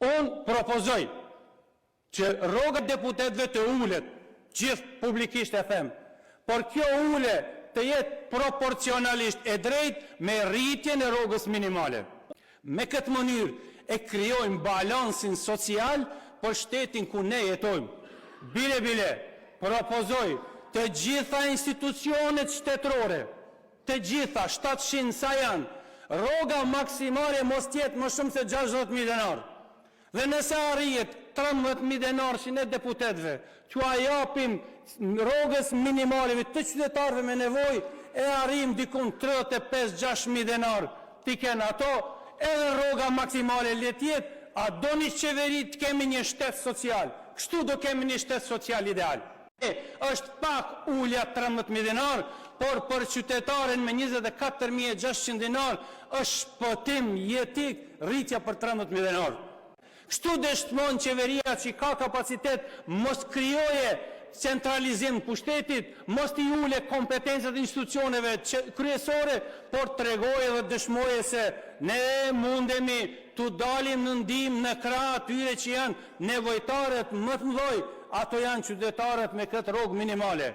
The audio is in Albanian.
Unë propozoj që rroga deputetëve të ullet, gjithë publikisht e them, por kjo ule të jetë proporcionalisht e drejt me rritjen e rrogës minimale. Me këtë mënyrë e krijojmë balansin social për shtetin ku ne jetojmë. Bile, propozoj të gjitha institucionet shtetërore, të gjitha, 700 sa janë, rroga maksimale mos tjetë më shumë se 60.000 denar. Dhe nëse arrijet 13.000 denar që ne deputetve, që a japim rrogës minimaleve të qytetarëve me nevoj, e arrim dikun 35-6.000 denar, ti ken ato, edhe rroga maksimale letjet, a do një qeveri të kemi një shtet social. Kështu do kemi një shtet social ideal. Është pak ulja 13.000 denar, por për qytetaren me 24.600 denar, është shpëtim jetik rritja për 13.000 denar. Kështu dëshmon qeveria që ka kapacitet mos krijoje centralizim pushtetit, mos t'i ule kompetencat institucioneve kryesore, por tregoje dhe dëshmoje se ne mundemi t'u dalim në ndihmë në krah atyre që janë nevojtarët më të mëdhenj, ato janë qytetarët me këtë rrogë minimale.